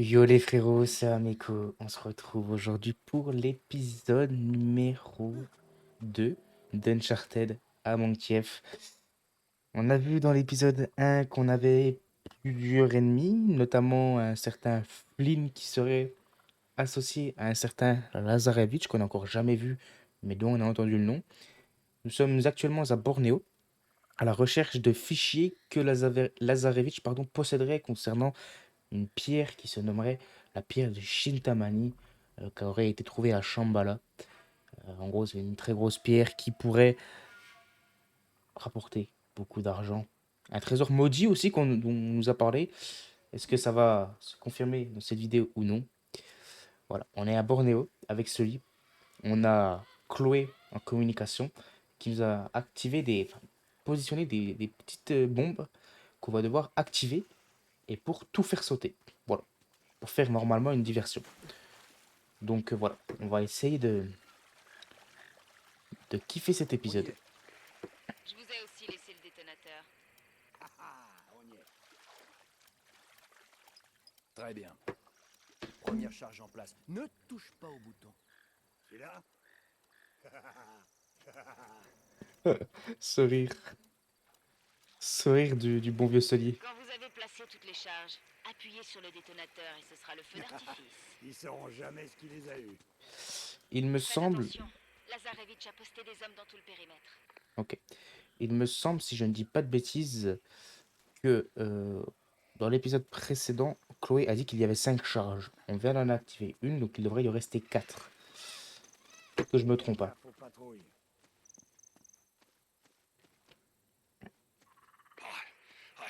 Yo les frérots, c'est Ameko. On se retrouve aujourd'hui pour l'épisode numéro 2 d'Uncharted à Monkiev. On a vu dans l'épisode 1 qu'on avait plusieurs ennemis, notamment un certain Flynn qui serait associé à un certain Lazarevich qu'on n'a encore jamais vu, mais dont on a entendu le nom. Nous sommes actuellement à Bornéo, à la recherche de fichiers que Lazarevich posséderait concernant une pierre qui se nommerait la pierre de Shintamani, qui aurait été trouvée à Shambhala. En gros, c'est une très grosse pierre qui pourrait rapporter beaucoup d'argent. Un trésor maudit aussi dont on nous a parlé. Est-ce que ça va se confirmer dans cette vidéo ou non? Voilà, on est à Bornéo avec ce lit. On a Chloé en communication qui nous a positionné des petites bombes qu'on va devoir activer et pour tout faire sauter. Voilà, pour faire normalement une diversion. Donc voilà, on va essayer de kiffer cet On y épisode. est. Je vous ai aussi laissé le détonateur. Ah ah, on y est. Très bien. Première charge en place. Ne touche pas au bouton. Celui-là. Sourire. Sourire du bon vieux Solier. Quand vous avez placé toutes les charges, appuyez sur le détonateur et ce sera le feu d'artifice. Ils sauront jamais ce qui les a eus. Il me Faites semble... attention, Lazarevich a posté des hommes dans tout le périmètre. Ok. Il me semble, si je ne dis pas de bêtises, que dans l'épisode précédent, Chloé a dit qu'il y avait 5 charges. On vient d'en activer une, donc il devrait y rester 4. Peut-être que je me trompe pas. Faut patrouille.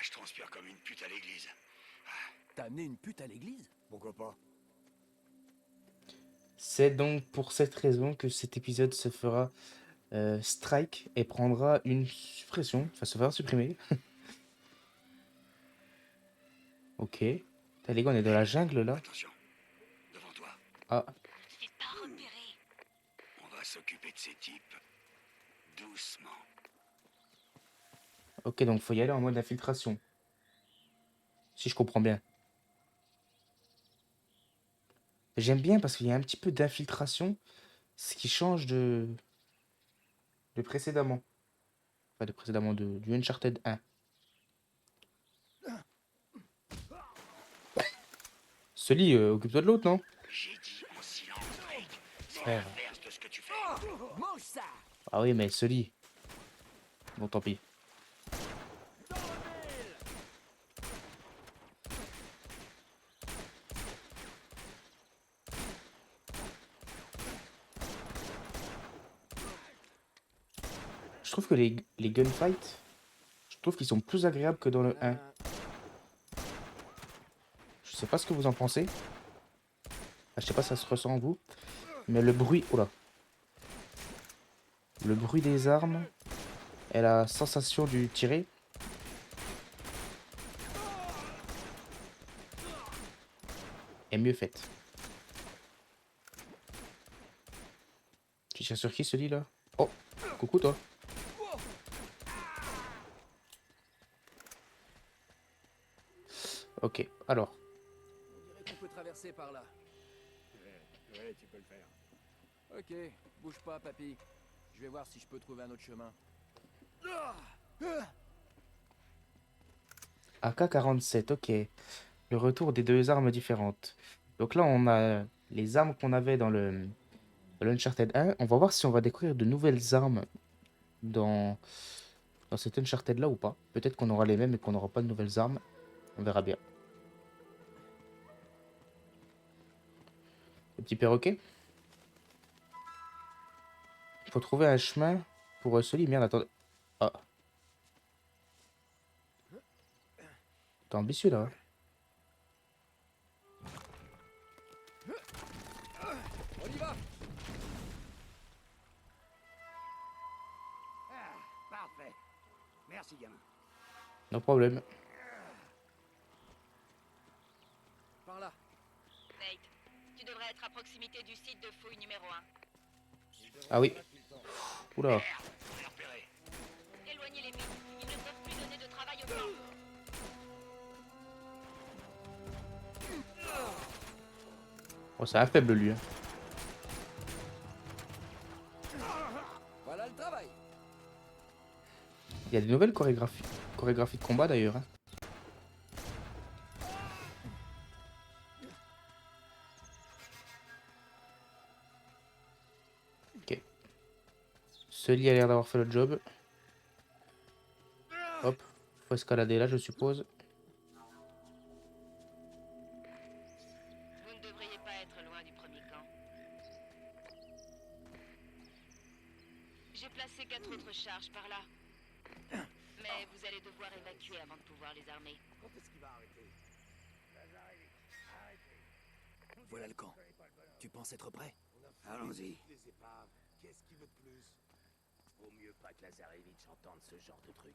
Je transpire comme une pute à l'église. T'as amené une pute à l'église? Pourquoi pas? C'est donc pour cette raison que cet épisode se fera strike et prendra une suppression, enfin se fera supprimer. Ok. Putain, les gars, on est dans la jungle là. Attention, devant toi, Ah, Faites pas repérer. on va s'occuper de ces types doucement. ok, donc faut y aller en mode infiltration. Si je comprends bien. J'aime bien parce qu'il y a un petit peu d'infiltration, ce qui change de précédemment. Enfin, de précédemment, du Uncharted 1. Sully, occupe-toi de l'autre, non? J'ai dit en silence, Drake. C'est Frère. l'inverse de ce que tu fais. Mange ça! Ah oui, mais Sully. Bon, tant pis. Je trouve que les gunfights, je trouve qu'ils sont plus agréables que dans le 1. Je sais pas ce que vous en pensez. Ah, je sais pas si ça se ressent en vous. Mais le bruit... Oh là. Le bruit des armes et la sensation du tirer est mieux faite. Tu tires sur qui, Sully, là? Oh, coucou, toi. Ok, alors. On dirait qu'on peut traverser par là. Ouais, tu peux le faire. Ok, bouge pas, papy. Je vais voir si je peux trouver un autre chemin. AK-47, ok. Le retour des deux armes différentes. Donc là, on a les armes qu'on avait dans l'Uncharted 1. On va voir si on va découvrir de nouvelles armes dans, dans cet Uncharted-là ou pas. Peut-être qu'on aura les mêmes et qu'on n'aura pas de nouvelles armes. On verra bien. Le petit perroquet. Il faut trouver un chemin pour Sully. Merde, attendez. Ah. T'es ambitieux là. Hein. On y va! Parfait. Merci, gamin. No problème. Par là. Nate, tu devrais être à proximité du site de fouille numéro 1. Ah oui. Oula. Merde, on est repéré. Éloignez les mines, ils ne peuvent plus donner de travail au plan. Oh, c'est un faible lui. Hein. Voilà le travail. Il y a des nouvelles chorégraphies de combat d'ailleurs. Hein. Ok. Sully a l'air d'avoir fait le job. Hop. Faut escalader là, je suppose. Vous ne devriez pas être loin du premier camp. J'ai placé 4 autres charges par là. Mais vous allez devoir évacuer avant de pouvoir les armer. Quand est-ce qu'il va arrêter? Voilà le camp. Tu penses être prêt? Allons-y. Les épaves. Qu'est-ce qu'il veut de plus? Vaut mieux pas que Lazarevitch entende ce genre de truc.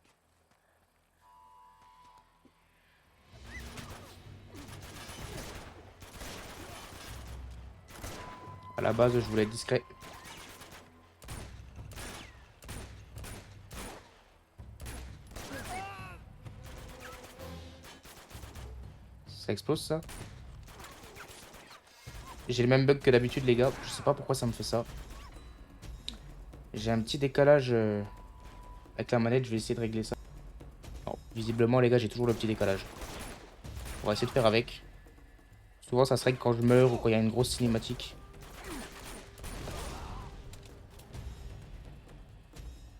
À la base, je voulais être discret. Ça explose ça? J'ai le même bug que d'habitude les gars. Je sais pas pourquoi ça me fait ça. J'ai un petit décalage avec la manette. Je vais essayer de régler ça. Non, visiblement les gars j'ai toujours le petit décalage. On va essayer de faire avec. Souvent ça se règle quand je meurs ou quand il y a une grosse cinématique.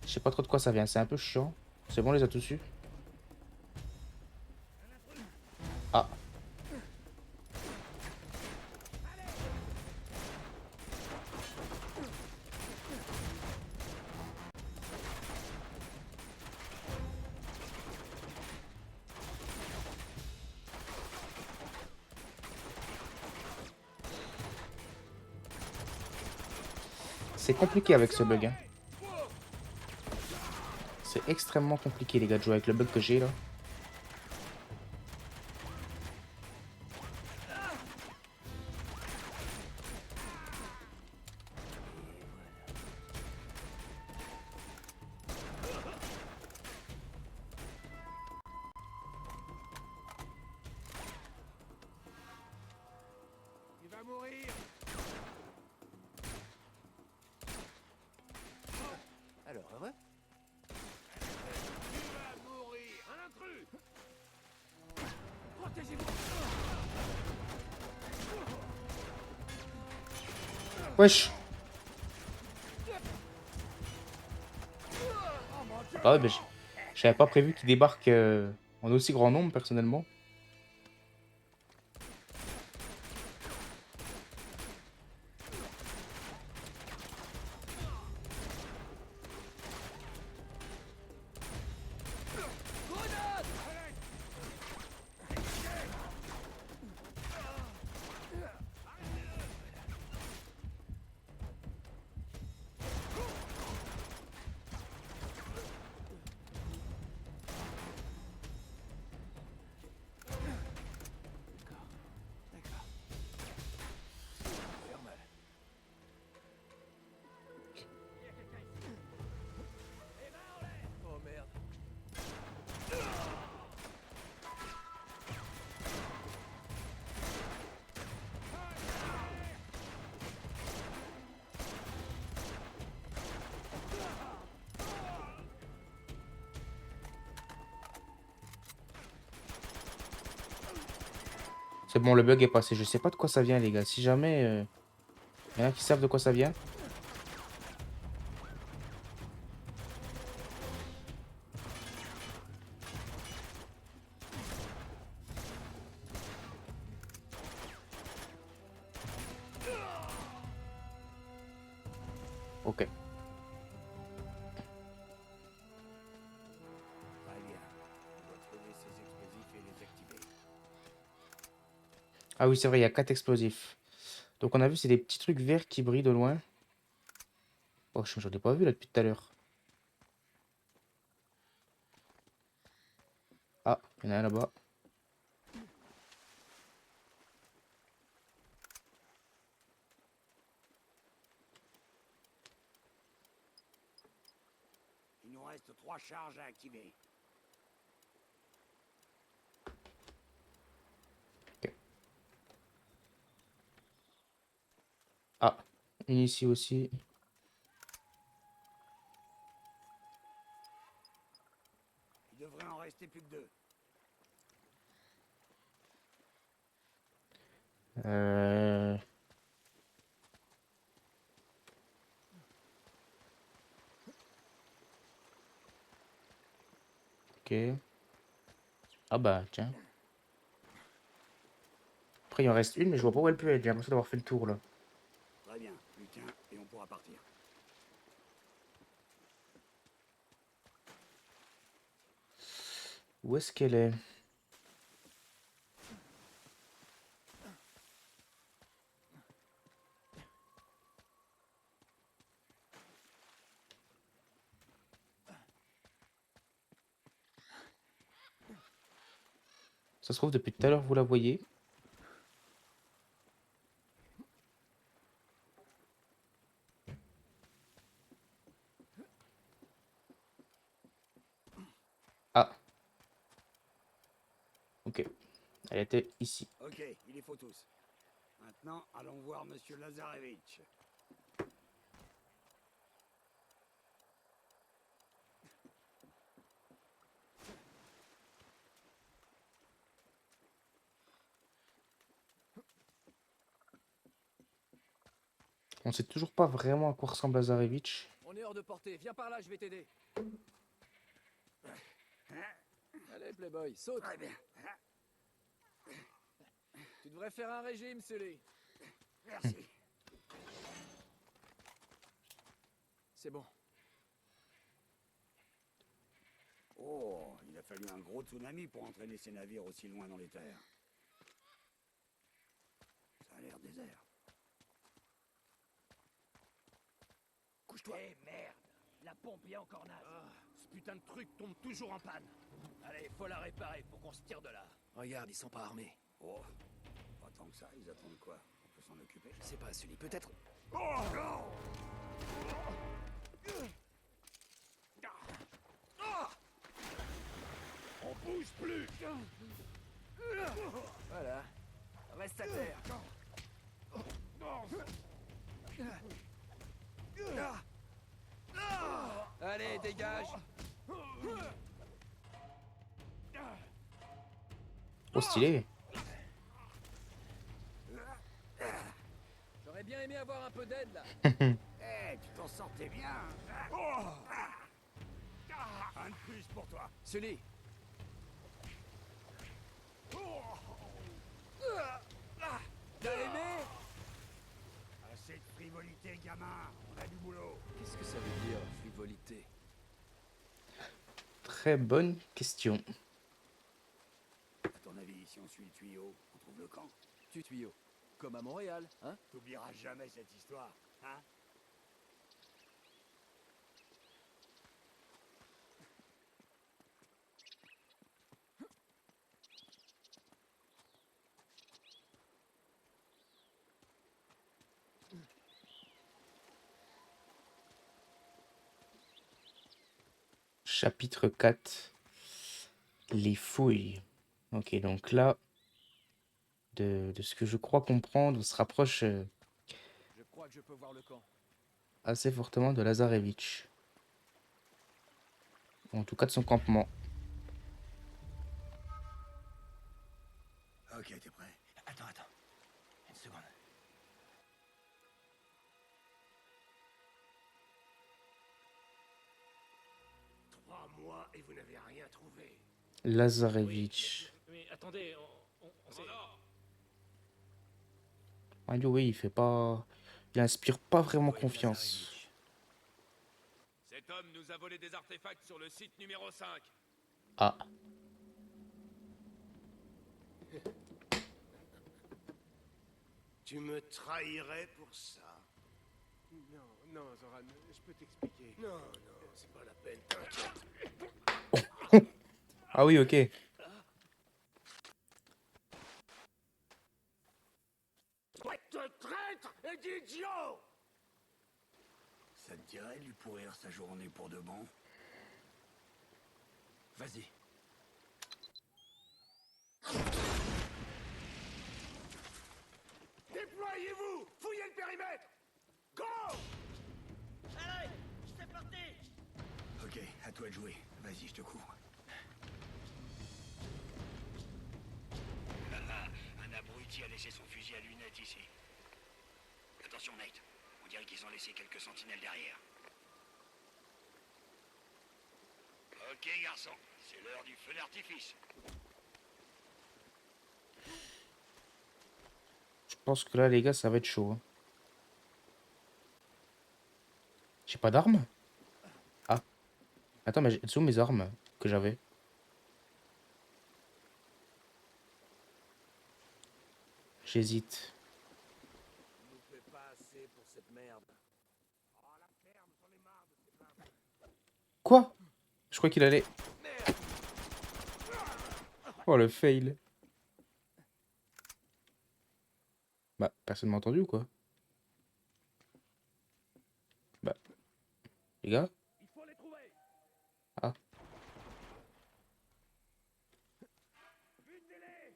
Je sais pas trop de quoi ça vient. C'est un peu chiant. C'est bon, on les a tous eu. Ah. C'est compliqué avec ce bug. Hein. C'est extrêmement compliqué les gars de jouer avec le bug que j'ai là. Il va mourir. Alors, heureux? Il va mourir. Un intrus. Protégez-vous. Wesh. Ah ouais, mais j'avais pas prévu qu'il débarque en aussi grand nombre personnellement. Oh merde. C'est bon, le bug est passé. Je sais pas de quoi ça vient les gars. Si jamais y en a qui savent de quoi ça vient. Ok. Très bien. On doit trouver ces explosifs et les activer. Ah oui, c'est vrai, il y a 4 explosifs. Donc on a vu, c'est des petits trucs verts qui brillent de loin. Oh, j'en ai pas vu là depuis tout à l'heure. Ah, il y en a un là-bas. Il nous reste 3 charges à activer. Ok. Une ici aussi. Il devrait en rester plus que 2. Euh... Ok. Ah bah tiens. Après il en reste une mais je vois pas où elle peut être. J'ai l'impression d'avoir fait le tour là. Très bien, plus qu'un et on pourra partir. Où est-ce qu'elle est? Ça se trouve depuis tout à l'heure vous la voyez. Ah. Ok. Elle était ici. Ok, il les faut tous. Maintenant, allons voir Monsieur Lazarevitch. On sait toujours pas vraiment à quoi ressemble Lazarevitch. On est hors de portée. Viens par là, je vais t'aider. Allez, Playboy, saute. Très bien. Tu devrais faire un régime, Sully. Merci. C'est bon. Oh, il a fallu un gros tsunami pour entraîner ces navires aussi loin dans les terres. Ça a l'air désert. Couche-toi. Eh merde, la pompe est encore naze. Ce putain de truc tombe toujours en panne. Allez, faut la réparer pour qu'on se tire de là. Regarde, ils sont pas armés. Oh, pas tant que ça, ils attendent quoi? On peut s'en occuper. Je sais pas, Sully, peut-être... On bouge plus. Voilà. Reste à terre. Allez, dégage. Oh stylé. J'aurais bien aimé avoir un peu d'aide, là. Eh, tu t'en sortais bien. Un de plus pour toi. Sully. T'as aimé? Assez de frivolité, gamin. On a du boulot. Qu'est-ce que ça veut dire, frivolité? Très bonne question. À ton avis, si on suit le tuyau, on trouve le camp? Tu tuyau. Comme à Montréal, hein? T'oublieras jamais cette histoire, hein? Chapitre 4. Les fouilles. Ok, donc là, de ce que je crois comprendre, on se rapproche Je crois que je peux voir le camp. assez fortement de Lazarevitch. En tout cas de son campement. Ok, t'es prêt? Attends. Une seconde. 3 mois et vous n'avez rien trouvé. Lazarevitch. Mais attendez, on s'est... Ah, lui, oui, il fait pas. Il inspire pas vraiment confiance. Cet homme nous a volé des artefacts sur le site numéro 5. Ah, Tu me trahirais pour ça? Non, Zoran, je peux t'expliquer. Non, c'est pas la peine, t'inquiète. ah oui, ok. De traître et d'idiot! Ça te dirait de lui pourrir sa journée pour de bon? Vas-y. Déployez-vous! Fouillez le périmètre! Go! toi de jouer. Vas-y, je te couvre. Un abruti a laissé son fusil à lunettes ici. Attention, Nate. On dirait qu'ils ont laissé quelques sentinelles derrière. Ok, garçon. C'est l'heure du feu d'artifice. Je pense que là, les gars, ça va être chaud. Hein. J'ai pas d'armes? Ah. Attends, mais elles sont où mes armes que j'avais? J'hésite. On nous fait pas assez pour cette merde. Quoi? Je crois qu'il allait... Oh, le fail. Bah, personne m'a entendu ou quoi? Bah, les gars? Il faut les trouver. Ah. Butez-les.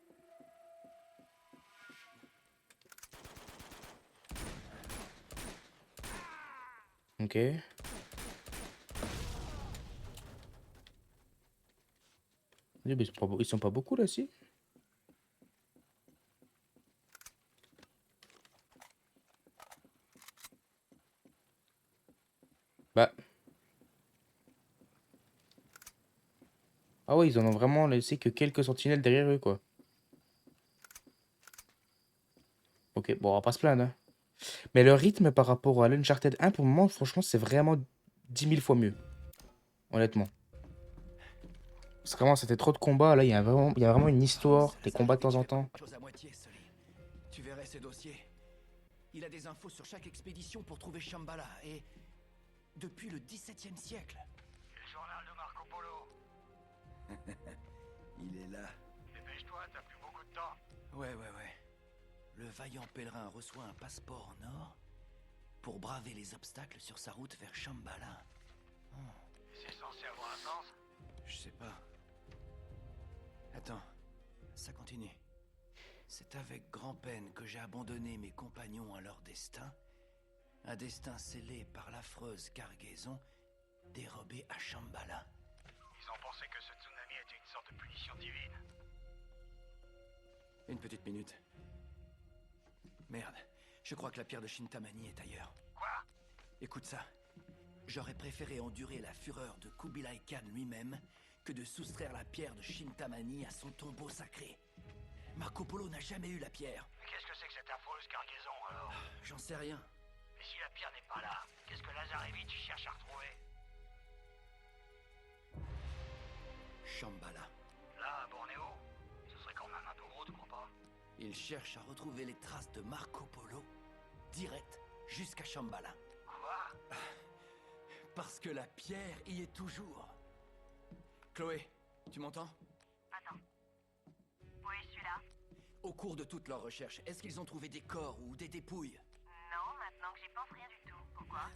Ok. Mais ils sont pas beaucoup là, si? Bah. Ah ouais, ils en ont vraiment laissé que quelques sentinelles derrière eux, quoi. Ok, bon, on va pas se plaindre, hein. Mais le rythme par rapport à l'Uncharted 1, pour le moment, franchement, c'est vraiment 10 000 fois mieux. Honnêtement. Parce que vraiment, c'était trop de combats. Là, il y a vraiment une histoire, des combats de temps en temps. Chose à moitié, Sully. Tu verrais ses dossiers. Il a des infos sur chaque expédition pour trouver Shambhala et... depuis le XVIIe siècle. Le journal de Marco Polo. Il est là. Dépêche-toi, t'as plus beaucoup de temps. Ouais. Le vaillant pèlerin reçoit un passeport en or pour braver les obstacles sur sa route vers Shambhala. C'est censé avoir un sens. Je sais pas. Attends, ça continue. C'est avec grand-peine que j'ai abandonné mes compagnons à leur destin. Un destin scellé par l'affreuse cargaison dérobée à Shambhala. Ils ont pensé que ce tsunami était une sorte de punition divine. Une petite minute. Merde, je crois que la pierre de Shintamani est ailleurs. Quoi? Écoute ça. J'aurais préféré endurer la fureur de Kubilai Khan lui-même que de soustraire la pierre de Shintamani à son tombeau sacré. Marco Polo n'a jamais eu la pierre. Mais qu'est-ce que c'est que cette affreuse cargaison alors? J'en sais rien. Et si la pierre n'est pas là, qu'est-ce que Lazarevitch cherche à retrouver? Shambhala. Là, à Bornéo? Ce serait quand même un peu gros, tu crois pas? Il cherche à retrouver les traces de Marco Polo, direct jusqu'à Shambhala. Quoi? Parce que la pierre y est toujours. Chloé, tu m'entends? Attends. Oui, je suis là. Au cours de toute leur recherche, est-ce qu'ils ont trouvé des corps ou des dépouilles? Non, maintenant que j'y pense, rien du tout. Pourquoi?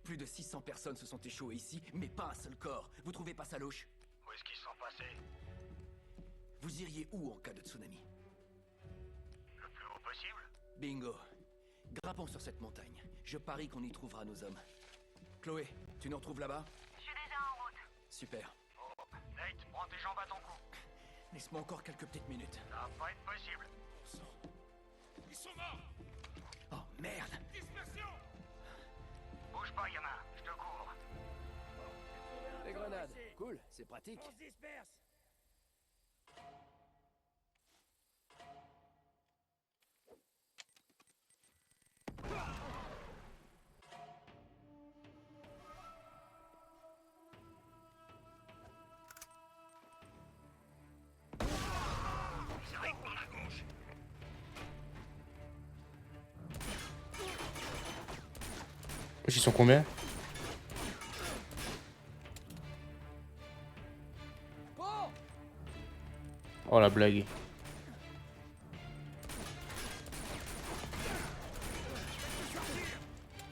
Plus de 600 personnes se sont échouées ici, mais pas un seul corps. Vous trouvez pas ça louche? Où est-ce qu'ils sont passés? Vous iriez où en cas de tsunami? Le plus haut possible? Bingo. Grimpons sur cette montagne. Je parie qu'on y trouvera nos hommes. Chloé, tu nous retrouves là-bas? Je suis déjà en route. Super. Oh, Nate, prends tes jambes à ton cou. Laisse-moi encore quelques petites minutes. Ça va pas être possible. Ils sont morts! Oh merde! Dispersion! Bouge pas, gamin, je te couvre. Les grenades. Cool, c'est pratique. On se disperse. Ils arrivent par la gauche. Ils sont combien? Oh la blague.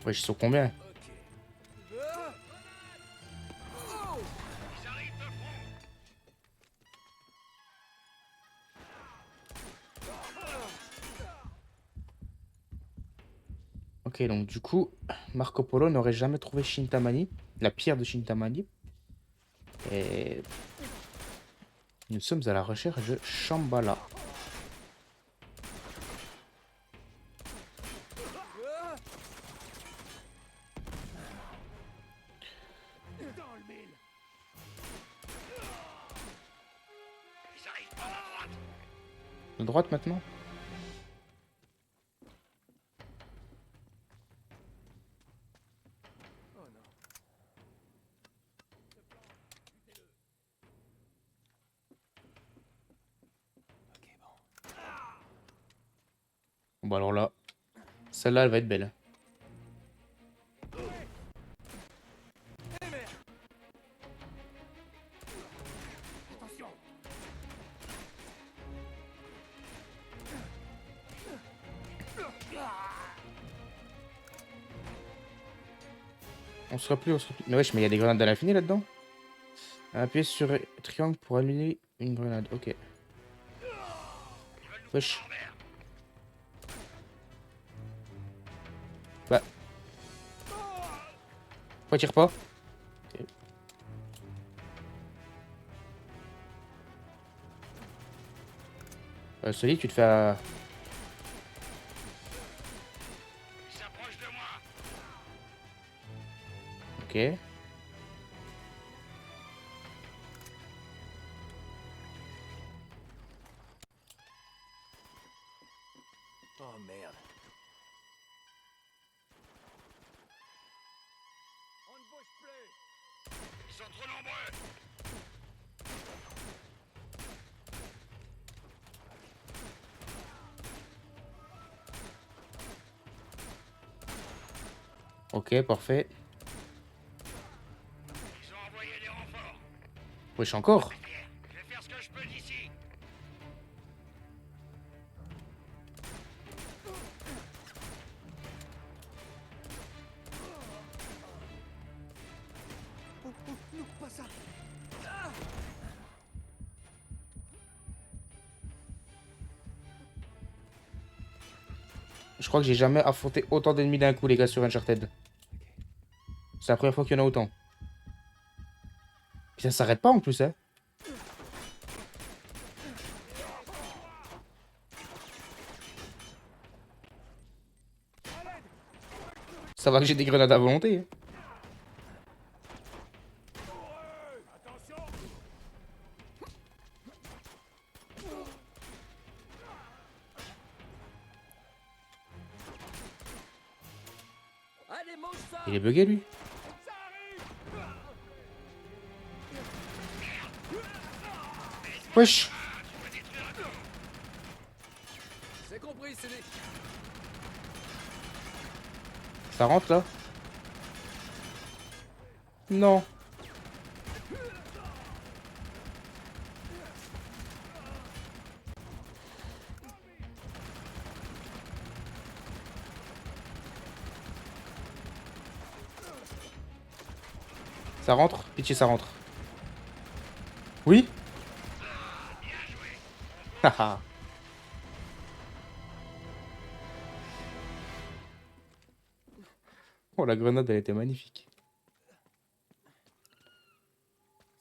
Ouais, ils sont combien? Ils arrivent de front. Ok, donc du coup, Marco Polo n'aurait jamais trouvé Shintamani, la pierre de Shintamani, Et nous sommes à la recherche de Shambhala. Dans le mille. Ils arrivent par la droite. De droite maintenant? Oh non. Ok, bon. Bon bah alors là, celle-là elle va être belle. Attention. On se replie, on se replie. Mais wesh, mais il y a des grenades à l'infini là-dedans. Appuyez sur triangle pour allumer une grenade. Ok. Wesh. Bah. Pourquoi tire pas? Ok. Solide, tu te fais à... Ils s'approchent de moi. Ok. Oh merde. On ne bouge plus. Ils sont trop nombreux. Ok, parfait. Ils ont envoyé des renforts. Wesh, encore? Je vais faire ce que je peux d'ici. Non, pas ça. Je crois que j'ai jamais affronté autant d'ennemis d'un coup, les gars, sur Uncharted. C'est la première fois qu'il y en a autant. Puis ça s'arrête pas en plus, hein. Ça va que j'ai des grenades à volonté. Hein. Allez, mange ça. Il est bugué, lui. Wesh. C'est compris, CD. Ça rentre, là? Non. Ça rentre? Pitié, ça rentre. Oui? Haha. Oh, la grenade, elle était magnifique.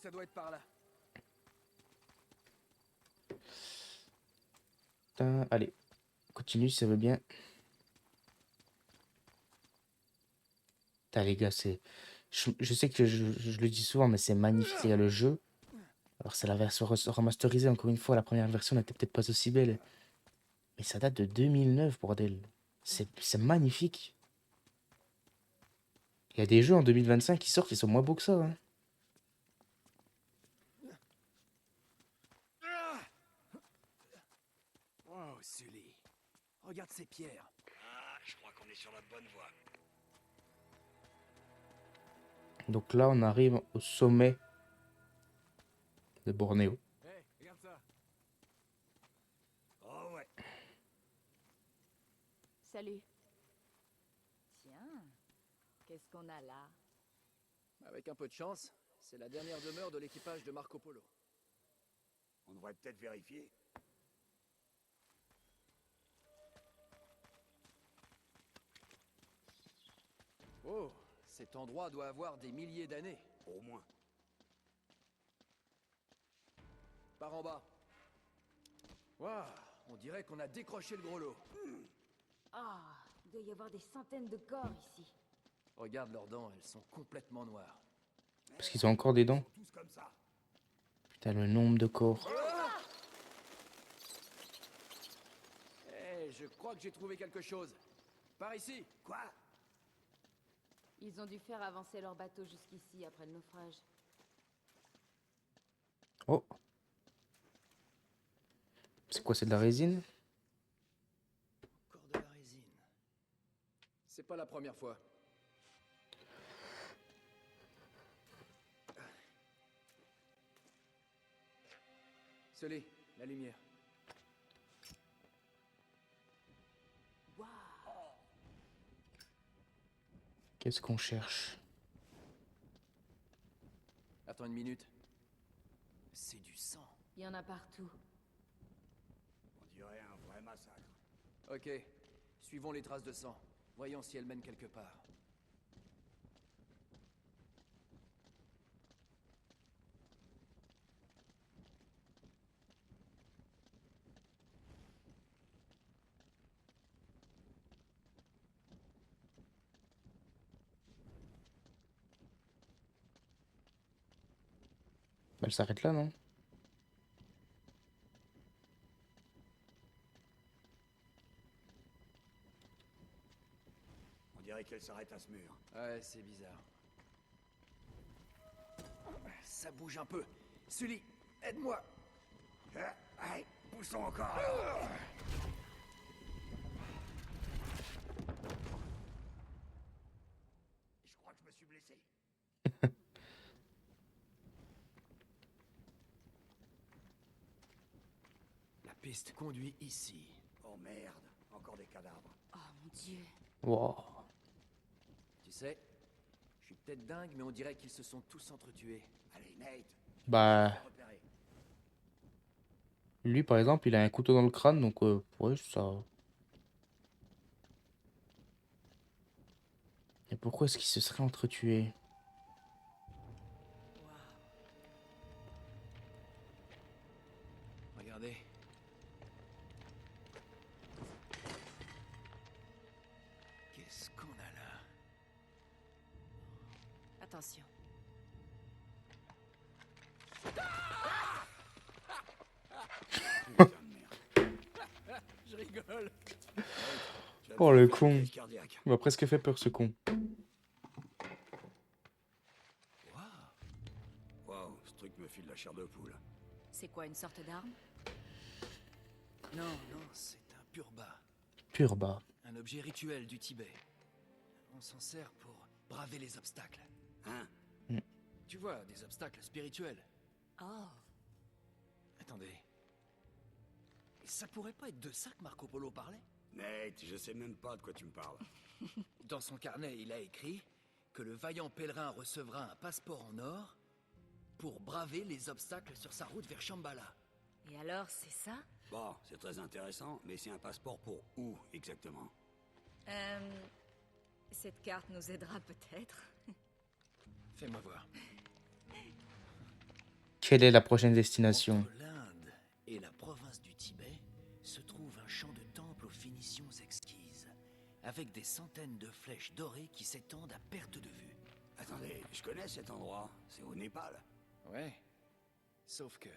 Ça doit être par là. Putain, allez. Continue, si ça veut bien. Putain, les gars, c'est... Je sais que je le dis souvent, mais c'est magnifique, les gars, le jeu. Alors, c'est la version remasterisée, encore une fois. La première version n'était peut-être pas aussi belle. Mais ça date de 2009, bordel. C'est magnifique. Il y a des jeux en 2025 qui sortent, ils sont moins beaux que ça. Hein. Wow, Sully. Regarde ces pierres. Ah, je crois qu'on est sur la bonne voie. Donc là, on arrive au sommet de Bornéo. Hé, regarde ça. Oh ouais. Salut. Tiens, qu'est-ce qu'on a là? Avec un peu de chance, c'est la dernière demeure de l'équipage de Marco Polo. On devrait peut-être vérifier. Oh, cet endroit doit avoir des milliers d'années. Au moins. par en bas. Waouh, on dirait qu'on a décroché le gros lot. Ah, il doit y avoir des centaines de corps ici. Regarde leurs dents, elles sont complètement noires. Parce qu'ils ont encore des dents. Tous comme ça. Putain, le nombre de corps. Je crois que j'ai trouvé quelque chose. Par ici. Quoi? Ils ont dû faire avancer leur bateau jusqu'ici après le naufrage. Oh. C'est quoi, c'est de la résine? Encore de la résine. C'est pas la première fois. Sully, la lumière. Qu'est-ce qu'on cherche? Attends une minute. C'est du sang. Il y en a partout. On dirait un vrai massacre. Ok, suivons les traces de sang. Voyons si elles mènent quelque part. Bah, elle s'arrête là, non? On dirait qu'elle s'arrête à ce mur. Ouais, c'est bizarre. Ça bouge un peu. Sully, aide-moi. Allez, poussons encore. Je crois que je me suis blessé. La piste conduit ici. Oh merde, encore des cadavres. Oh mon Dieu. Wow. Tu sais, je suis peut-être dingue, mais on dirait qu'ils se sont tous entretués. Allez, Nate. Bah, Repérez. lui, par exemple, il a un couteau dans le crâne, donc ouais, ça... Et pourquoi est-ce qu'il se serait entretué? Regardez. Qu'est-ce qu'on a là? Attention. Putain de merde. Je rigole. Tu as Oh, bien le fait con. une crise cardiaque. Il m'a presque fait peur, ce con. Waouh, ce truc me file la chair de poule. C'est quoi, une sorte d'arme? Non, non, c'est un purba. Purba. Un objet rituel du Tibet. On s'en sert pour braver les obstacles. Hein? Tu vois, des obstacles spirituels. Oh. Attendez. Ça pourrait pas être de ça que Marco Polo parlait? Nate, je sais même pas de quoi tu me parles. Dans son carnet, il a écrit que le vaillant pèlerin recevra un passeport en or pour braver les obstacles sur sa route vers Shambhala. Et alors, c'est ça? Bon, c'est très intéressant, mais c'est un passeport pour où exactement? Cette carte nous aidera peut-être. Fais-moi voir. Quelle est la prochaine destination? Entre l'Inde et la province du Tibet se trouve un champ de temples aux finitions exquises, avec des centaines de flèches dorées qui s'étendent à perte de vue. Attendez, je connais cet endroit. C'est au Népal. Ouais. Sauf que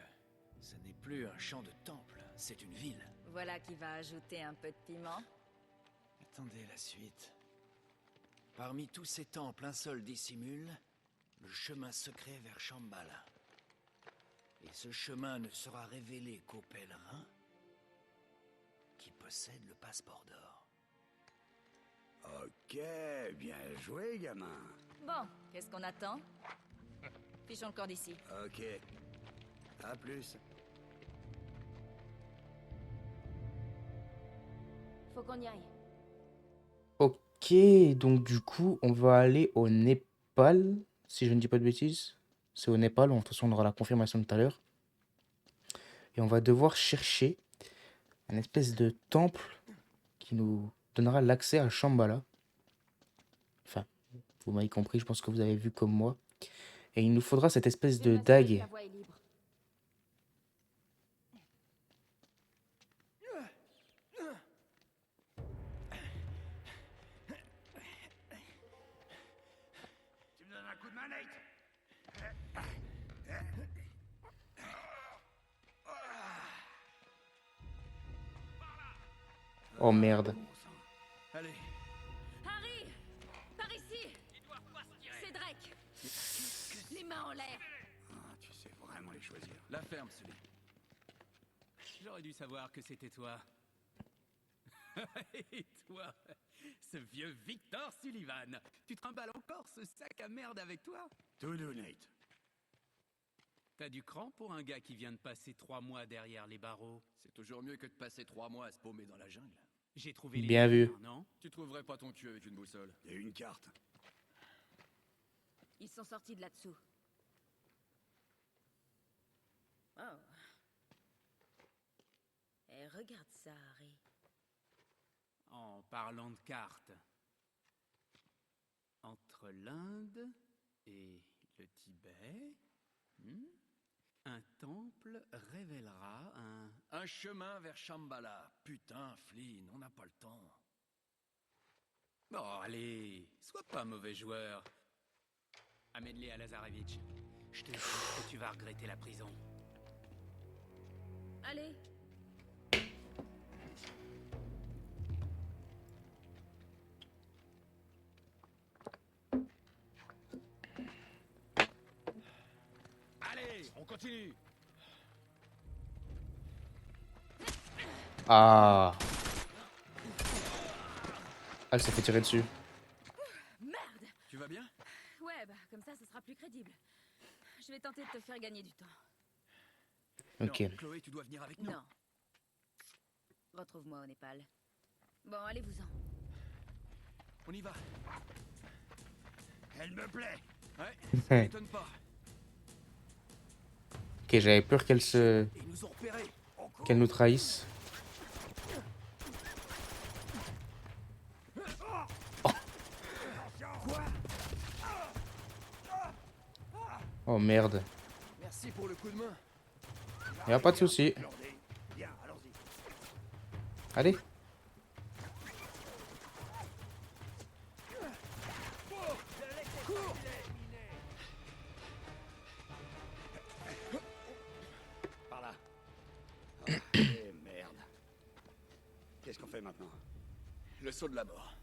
ce n'est plus un champ de temples, c'est une ville. Voilà qui va ajouter un peu de piment. Attendez la suite. Parmi tous ces temples, un seul dissimule le chemin secret vers Shambhala. Et ce chemin ne sera révélé qu'aux pèlerins qui possèdent le passeport d'or. Ok, bien joué, gamin. Bon, qu'est-ce qu'on attend? Fichons le camp d'ici. Ok. À plus. Faut qu'on y aille. Ok, donc du coup, on va aller au Népal, si je ne dis pas de bêtises. C'est au Népal, de toute façon, on aura la confirmation tout à l'heure. Et on va devoir chercher un espèce de temple qui nous donnera l'accès à Shambhala. Enfin, vous m'avez compris, je pense que vous avez vu comme moi. Et il nous faudra cette espèce Je vais de m'assurer que dague. la voie est libre. Oh merde. Bon sang. Allez. Harry! Par ici! C'est Drake! Les mains en l'air! Ah, tu sais vraiment les choisir. La ferme, Sully. J'aurais dû savoir que c'était toi. Et toi, ce vieux Victor Sullivan, tu trimbales encore ce sac à merde avec toi? Tout doux, Nate. T'as du cran pour un gars qui vient de passer 3 mois derrière les barreaux. C'est toujours mieux que de passer 3 mois à se paumer dans la jungle. J'ai trouvé les Bien vu. liens, non? Tu trouverais pas ton cul avec une boussole. Il y a une carte. Ils sont sortis de là-dessous. Oh. Et regarde ça, Harry. En parlant de cartes. Entre l'Inde et le Tibet, un temple révélera Un chemin vers Shambhala. Putain, Flynn, on n'a pas le temps. Bon, allez, sois pas mauvais joueur. Amène-les à Lazarevitch. Je te dis que tu vas regretter la prison. Allez! Allez, on continue. Ah. Elle s'est fait tirer dessus. Merde! Tu vas bien? Ouais, bah, comme ça sera plus crédible. Je vais tenter de te faire gagner du temps. Ok. Non, Chloé, tu dois venir avec nous. Non. Retrouve-moi au Népal. Bon, allez-vous-en. On y va. Elle me plaît. Ouais, ça m'étonne pas. Ok, j'avais peur qu'elle Ils nous ont repérés. qu'elle nous trahisse. Oh merde. Merci pour le coup de main. Y a pas de souci. Blindé. Bien, allons-y. Allez. Par là. Ah, eh, merde. Qu'est-ce qu'on fait maintenant? Le saut de la mort.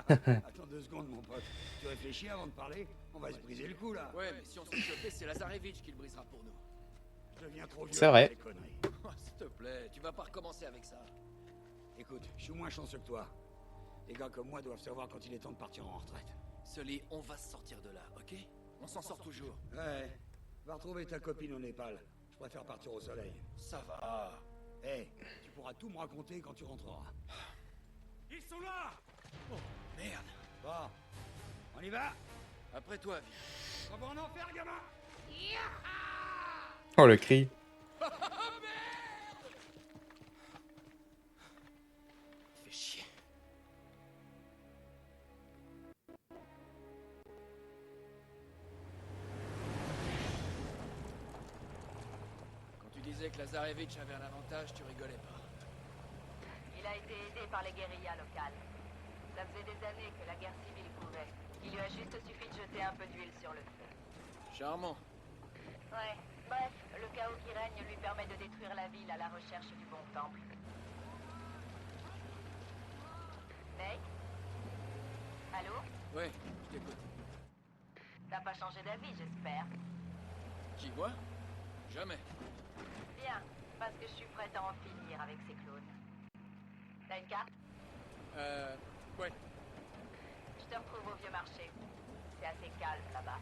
Attends 2 secondes, mon pote. Tu réfléchis avant de parler? On va se briser le cou, là. Ouais, mais si on se fait choper, c'est Lazarevitch qui le brisera pour nous. Je deviens trop vieux C'est vrai. pour ces conneries. Oh, s'il te plaît, tu vas pas recommencer avec ça. Écoute, je suis moins chanceux que toi. Les gars comme moi doivent savoir quand il est temps de partir en retraite. Sully, on va se sortir de là, ok? On s'en sort toujours. Ouais. Va retrouver ta copine au Népal. Je préfère partir au soleil. Ça va. Eh, tu pourras tout me raconter quand tu rentreras. Ils sont là. Merde. Bon, on y va? Après toi, viens. On va en enfer, gamin! Oh le cri. Fais chier. Quand tu disais que Lazarevitch avait un avantage, tu rigolais pas. Il a été aidé par les guérillas locales. Ça faisait des années que la guerre civile courait. Il lui a juste suffi de jeter un peu d'huile sur le feu. Charmant. Ouais, bref, le chaos qui règne lui permet de détruire la ville à la recherche du bon temple. Nate? Allô? Ouais, je t'écoute. T'as pas changé d'avis, j'espère. Qui, moi? Jamais. Bien, parce que je suis prête à en finir avec ces clones. T'as une carte? Ouais. Je te retrouve au vieux marché. C'est assez calme là-bas.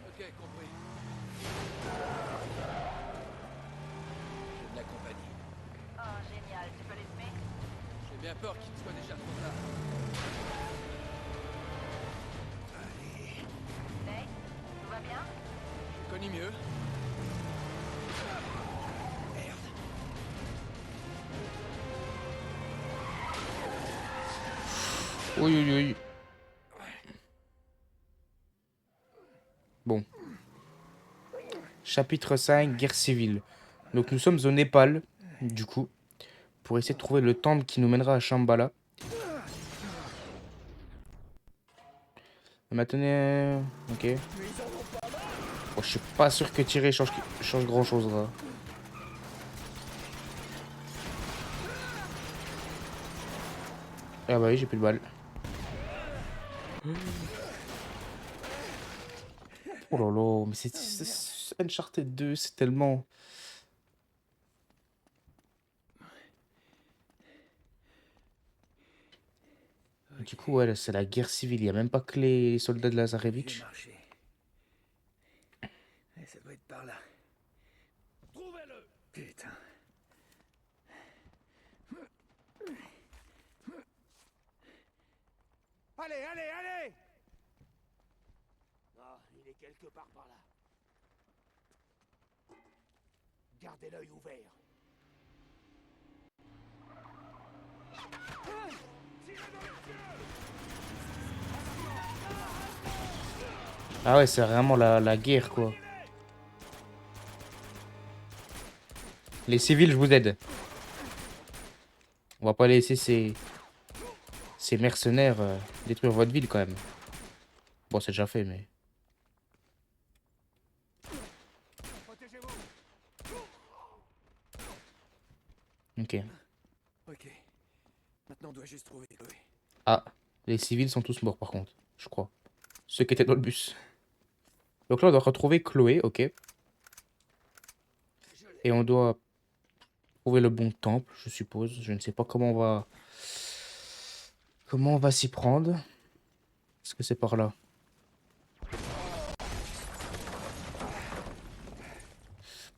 Ok, compris. J'ai de la compagnie. Oh, génial, tu peux les semer? J'ai bien peur qu'il soit déjà trop tard. Nate? Tout va bien? Je connais mieux. Oui, oui, oui. Bon. Chapitre 5, guerre civile. Donc nous sommes au Népal, du coup, pour essayer de trouver le temple qui nous mènera à Shambhala. Maintenant... Ok. Bon, je suis pas sûr que tirer change grand chose là. Ah bah oui, j'ai plus de balles. Oh là là, mais Uncharted 2, c'est tellement... Du coup, ouais, là, c'est la guerre civile. Il n'y a même pas que les soldats de Vieux Lazarevitch. marché. Et ça doit être par là. Trouvez-le! Putain. Allez, allez, allez! Ah, il est quelque part par là. Gardez l'œil ouvert. Ah ouais, c'est vraiment la guerre, quoi. Les civils, je vous aide. On va pas laisser ces mercenaires détruire votre ville, quand même. Bon, c'est déjà fait, mais... Ok. Ok. Maintenant, on doit juste trouver Chloé. Ah, les civils sont tous morts, par contre. Je crois. Ceux qui étaient dans le bus. Donc là, on doit retrouver Chloé, ok. Et on doit trouver le bon temple, je suppose. Je ne sais pas comment on va... Comment on va s'y prendre. Est-ce que c'est par là?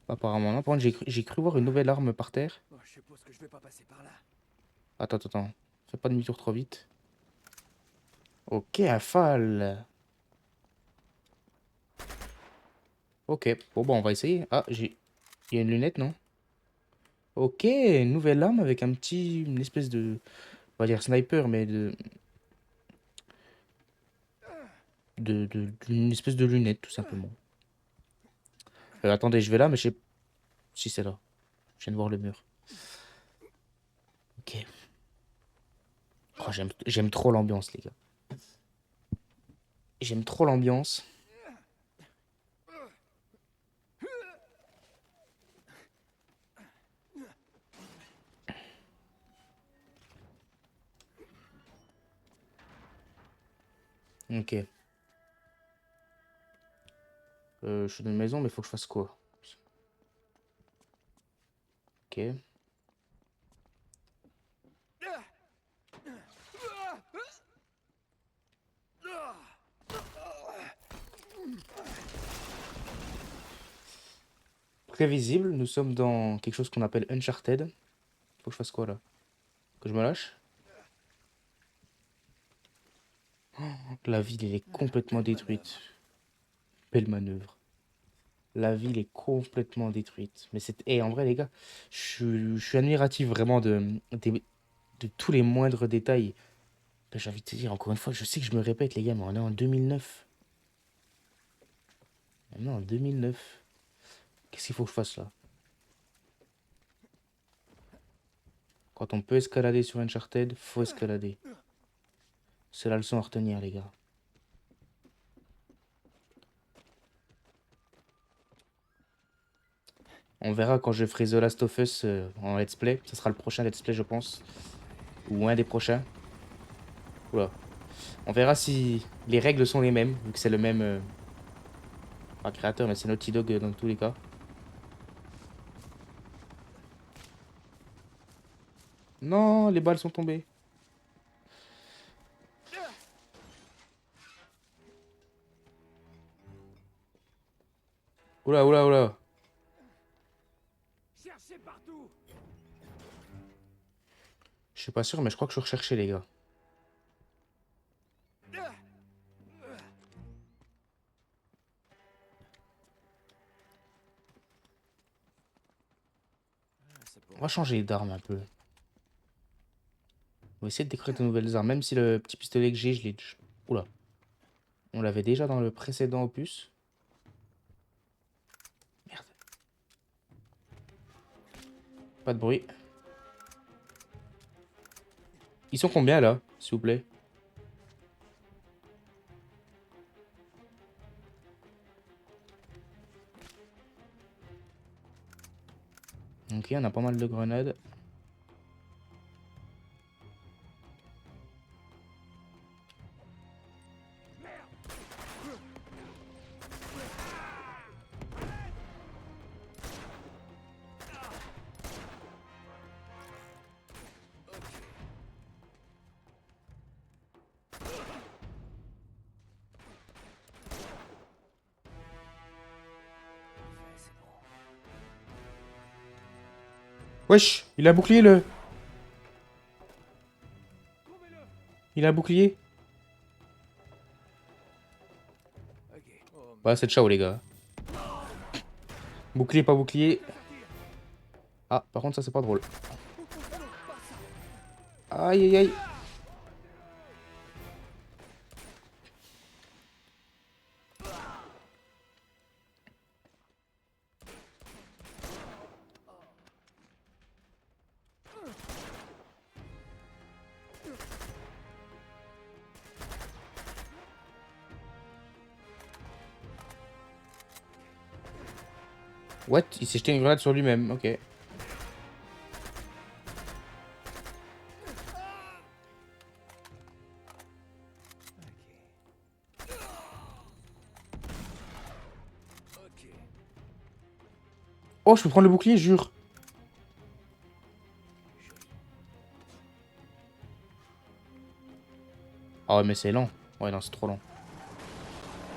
Apparemment non. Par contre, j'ai cru voir une nouvelle arme par terre. Bon, je suppose que je vais pas passer par là. Attends, attends, attends. Fais pas demi-tour trop vite. Ok, un phale. Ok, bon, bah, on va essayer. Ah, il y a une lunette, non? Ok, une nouvelle arme avec un petit... Une espèce de... On va dire sniper, mais d'une espèce de lunette, tout simplement. Attendez, je vais là, mais je sais... Si c'est là. Je viens de voir le mur. Ok. Oh, j'aime trop l'ambiance, les gars. J'aime trop l'ambiance. Ok. Je suis dans une maison, mais il faut que je fasse quoi? Ok. Prévisible, nous sommes dans quelque chose qu'on appelle Uncharted. Faut que je fasse quoi là? Que je me lâche? La ville, elle est complètement détruite. Belle manœuvre. La ville est complètement détruite. Mais c'est... Eh, en vrai, les gars, je suis admiratif vraiment de tous les moindres détails. Là, j'ai envie de te dire, encore une fois, je sais que je me répète, les gars, mais on est en 2009. On est en 2009. Qu'est-ce qu'il faut que je fasse là? Quand on peut escalader sur Uncharted, faut escalader. C'est la leçon à retenir, les gars. On verra quand je ferai The Last of Us en let's play. Ce sera le prochain let's play, je pense. Ou un des prochains. Oula. On verra si les règles sont les mêmes, vu que c'est le même... pas créateur, mais c'est Naughty Dog dans tous les cas. Non, les balles sont tombées. Oula, oula, oula. Cherchez partout! Je suis pas sûr, mais je crois que je suis recherché, les gars. On va changer d'arme un peu. On va essayer de découvrir de nouvelles armes, même si le petit pistolet que j'ai, je l'ai... Oula. On l'avait déjà dans le précédent opus. Merde. Pas de bruit. Ils sont combien, là, s'il vous plaît? Ok, on a pas mal de grenades. Wesh, il a un bouclier le. Il a un bouclier. Ouais, c'est ciao les gars. Bouclier, pas bouclier. Ah, par contre, ça c'est pas drôle. Aïe aïe aïe. What? Il s'est jeté une grenade sur lui-même, ok. Oh, je peux prendre le bouclier, jure. Ah ouais, mais c'est lent. Ouais, non, c'est trop lent.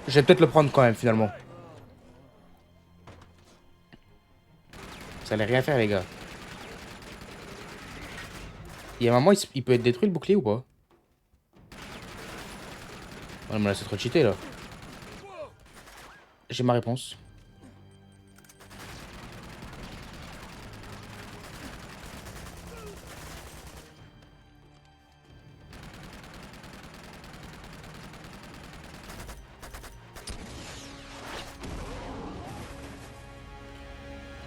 Je vais peut-être le prendre quand même, finalement. Ça allait rien faire, les gars. Il y a un moment, il peut être détruit, le bouclier, ou pas? Ouais, mais là, c'est trop cheaté, là. J'ai ma réponse.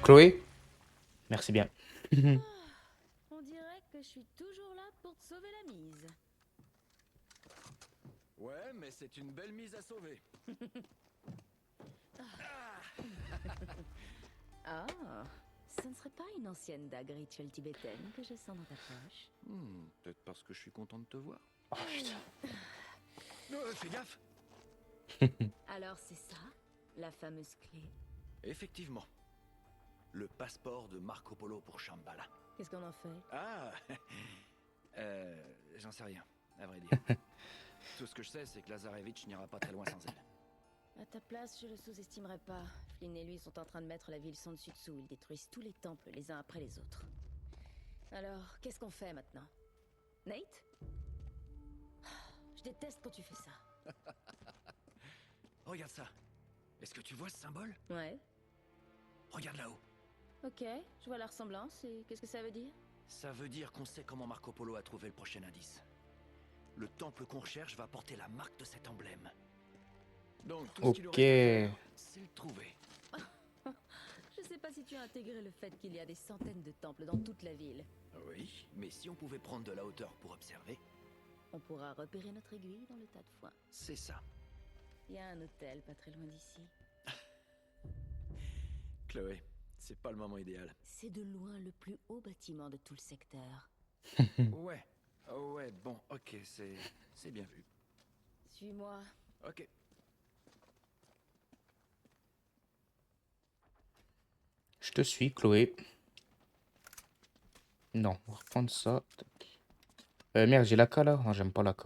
Chloé? Merci bien. On dirait que je suis toujours là pour te sauver la mise. Ouais, mais c'est une belle mise à sauver. Ah, ce ne serait pas une ancienne dague rituelle tibétaine que je sens dans ta poche. Peut-être parce que je suis content de te voir. Oh putain. Fais gaffe. Alors c'est ça, la fameuse clé. Effectivement. Le passeport de Marco Polo pour Shambhala. Qu'est-ce qu'on en fait? Ah J'en sais rien, à vrai dire. Tout ce que je sais, c'est que Lazarevitch n'ira pas très loin sans elle. À ta place, je le sous-estimerais pas. Flynn et lui sont en train de mettre la ville sans dessus dessous. Ils détruisent tous les temples les uns après les autres. Alors, qu'est-ce qu'on fait maintenant? Nate? Je déteste quand tu fais ça. Regarde ça. Est-ce que tu vois ce symbole? Ouais. Regarde là-haut. Ok, je vois la ressemblance et qu'est-ce que ça veut dire? Ça veut dire qu'on sait comment Marco Polo a trouvé le prochain indice. Le temple qu'on recherche va porter la marque de cet emblème. Donc tout ce qu'il nous reste à faire, c'est le trouver. Je sais pas si tu as intégré le fait qu'il y a des centaines de temples dans toute la ville. Oui, mais si on pouvait prendre de la hauteur pour observer, On pourra repérer notre aiguille dans le tas de foin. c'est ça. Il y a un hôtel pas très loin d'ici. Chloé, c'est pas le moment idéal. C'est de loin le plus haut bâtiment de tout le secteur. Ouais. Oh ouais, bon, ok, c'est bien vu. Suis-moi. Ok. Je te suis, Chloé. Non, on va reprendre ça. Merde, j'ai l'AK là. Non, j'aime pas l'AK.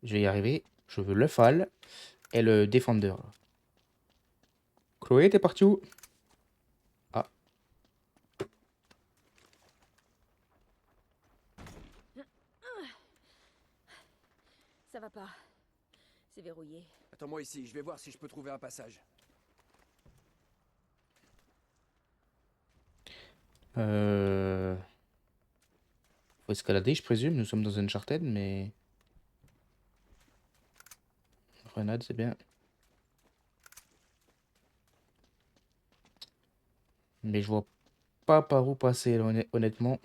Je vais y arriver. Je veux le FAL et le défendeur. Chloé, t'es parti où? Ah. Ça va pas. C'est verrouillé. Attends-moi ici, je vais voir si je peux trouver un passage. Faut escalader, je présume. Nous sommes dans Uncharted, mais... Grenade, c'est bien. Mais je vois pas par où passer, là, honnêtement.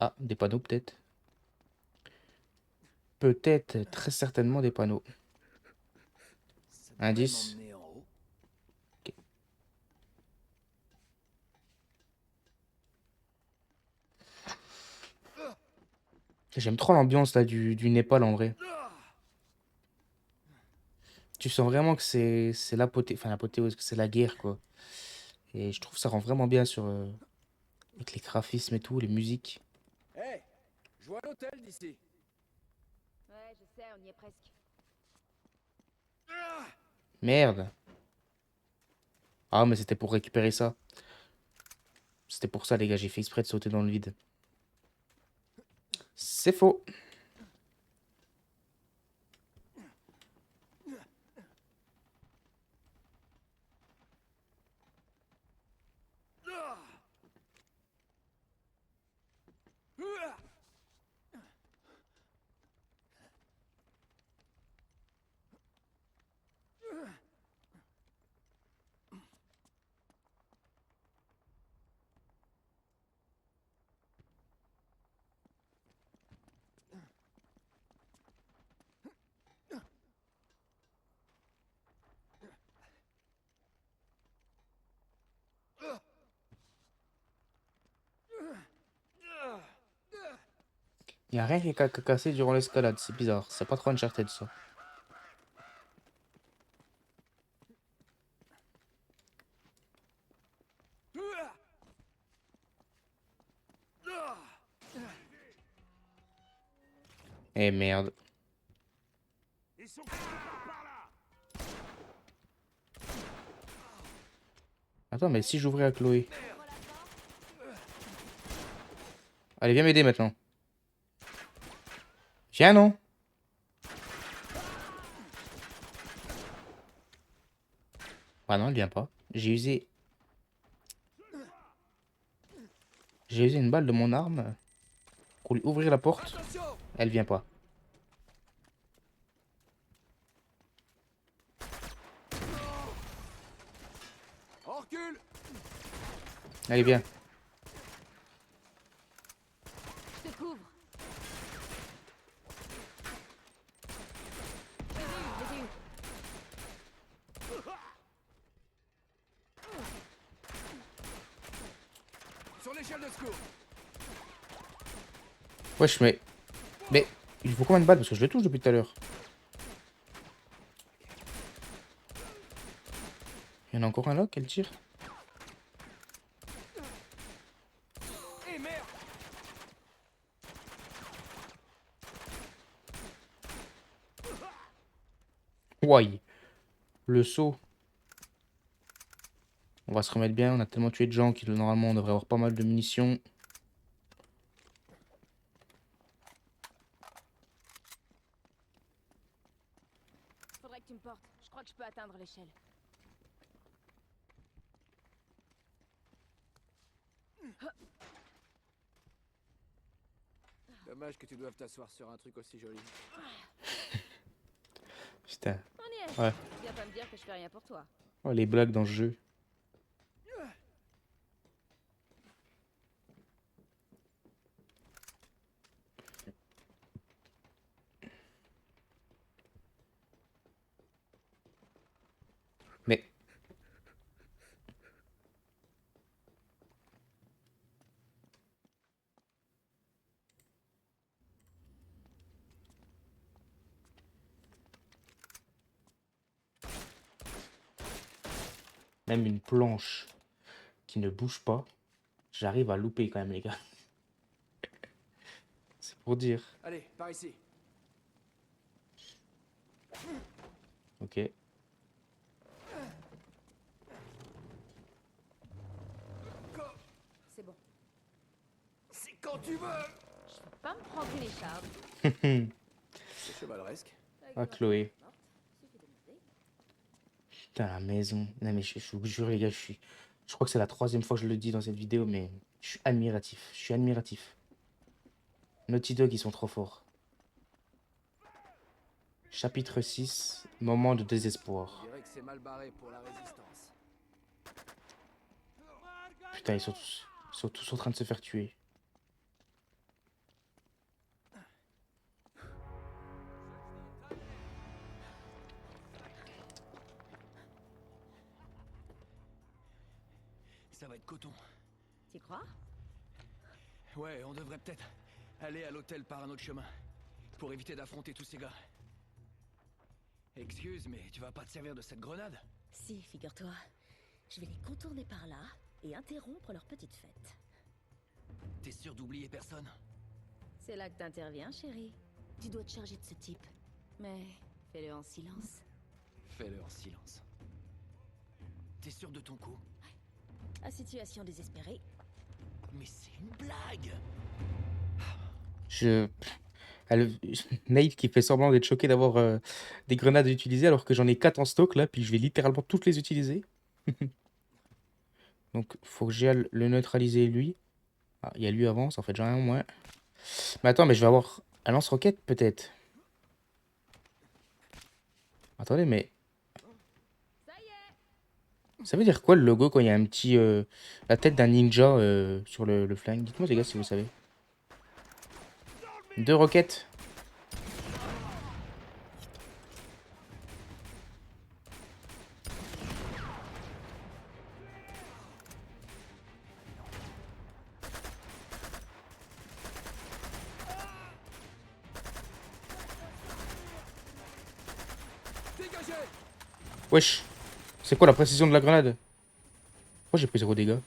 Ah, des panneaux, peut-être. Peut-être, très certainement des panneaux. Ça devrait Indice. m'emmener en haut. J'aime trop l'ambiance là du Népal en vrai. Tu sens vraiment que c'est l'apothéose, que c'est la guerre quoi. Et je trouve que ça rend vraiment bien sur avec les graphismes et tout, les musiques. Hé, je vois l'hôtel d'ici. Ouais, je sais, on y est presque. Merde. Ah, mais c'était pour récupérer ça. C'était pour ça, les gars. J'ai fait exprès de sauter dans le vide. C'est faux. Il n'y a rien qui a cassé durant l'escalade. C'est bizarre. C'est pas trop Uncharted, ça. Eh merde. Ils sont par là. Attends, mais si j'ouvrais à Chloé. Allez, viens m'aider maintenant. Viens, non? Ah non, elle vient pas. J'ai usé une balle de mon arme pour lui ouvrir la porte. Elle vient pas. On recule. Allez, viens. Je te couvre. Je les ai eu. Sur l'échelle de secours. Wesh, mais il faut combien de balles? Parce que je le touche depuis tout à l'heure. Il y en a encore un là, quel tire? Eh merde. Why? Le saut. On va se remettre bien, on a tellement tué de gens qu'il normalement on devrait avoir pas mal de munitions. Faudrait que tu me portes. Je crois que je peux atteindre l'échelle. Dommage que tu doives t'asseoir sur un truc aussi joli. Putain. On y est. Ouais. Viens pas me dire que je fais rien pour toi. Oh, les blagues dans ce jeu. Mais... Même une planche qui ne bouge pas, j'arrive à louper quand même, les gars. C'est pour dire. Allez, par ici. Ok. C'est bon. C'est quand tu veux. Je peux pas me prendre une écharpe. C'est chevaleresque. Ah, Chloé. Putain, la maison. Non, mais je vous jure, les gars, je crois que c'est la 3e fois que je le dis dans cette vidéo, mais je suis admiratif. Je suis admiratif. Naughty Dog, ils sont trop forts. Chapitre 6, moment de désespoir. Je dirais que c'est mal barré pour la résistance. Putain, ils sont tous en train de se faire tuer. Ça va être coton. Tu crois? Ouais, on devrait peut-être aller à l'hôtel par un autre chemin. Pour éviter d'affronter tous ces gars. Excuse, mais tu vas pas te servir de cette grenade? Si, figure-toi. Je vais les contourner par là et interrompre leur petite fête. T'es sûr d'oublier personne? C'est là que t'interviens, chérie. Tu dois te charger de ce type. Mais fais-le en silence. Fais-le en silence. T'es sûr de ton coup? À situation désespérée. Mais c'est une blague! Je... Elle- Nate qui fait semblant d'être choqué d'avoir des grenades à utiliser alors que j'en ai 4 en stock là, puis je vais littéralement toutes les utiliser. Donc faut que j'aille le neutraliser lui. Ah, il y a lui avant, ça en fait déjà un au moins. Mais attends, mais je vais avoir un lance-roquette peut-être. Attendez, mais ça veut dire quoi le logo quand il y a un petit... la tête d'un ninja sur le flingue? Dites-moi les gars si vous savez. 2 roquettes. Wesh. C'est quoi la précision de la grenade? Pourquoi j'ai pris 0 dégâts?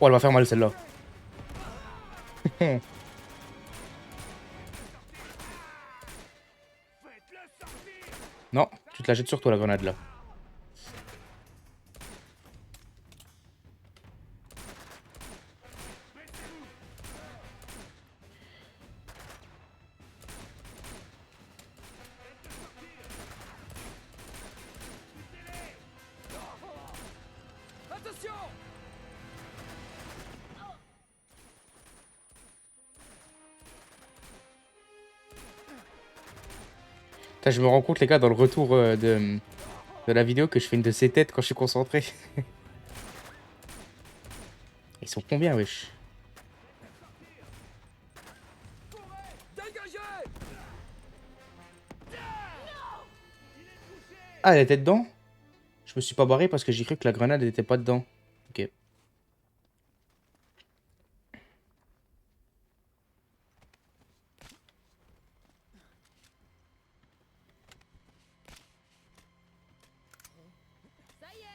Oh, elle va faire mal celle-là. Non, tu te la jettes sur toi la grenade là. Attention! Putain, je me rends compte les gars dans le retour de la vidéo que je fais une de ces têtes quand je suis concentré. Ils sont combien wesh? Ah, elle était dedans? Je me suis pas barré parce que j'ai cru que la grenade n'était pas dedans. Ok. Ça y est.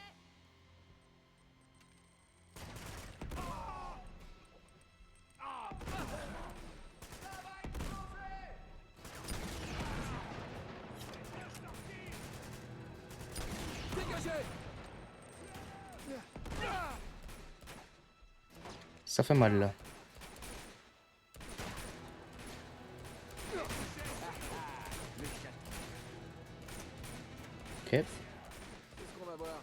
Ça fait mal là. Ok. Qu'est-ce qu'on va voir?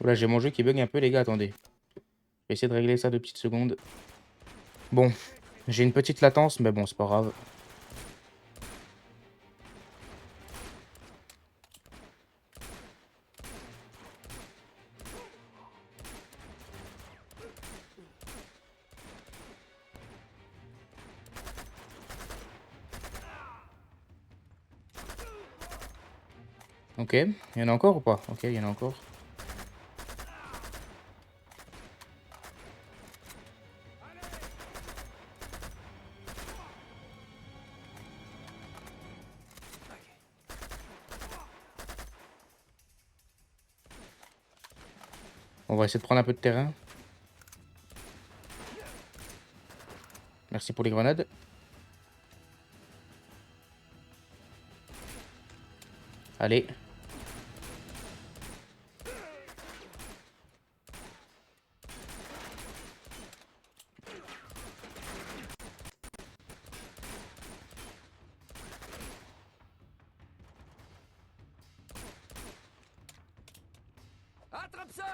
Voilà, j'ai mon jeu qui bug un peu les gars, attendez. Je vais essayer de régler ça 2 petites secondes. Bon, j'ai une petite latence, mais bon, c'est pas grave. Ok, il y en a encore ou pas? Ok, il y en a encore. On va essayer de prendre un peu de terrain. Merci pour les grenades. Allez. Attrape ça!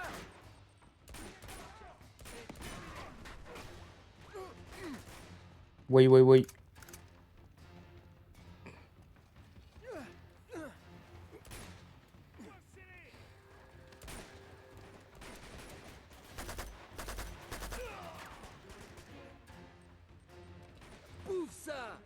Oui, oui, oui. Bouffe ça!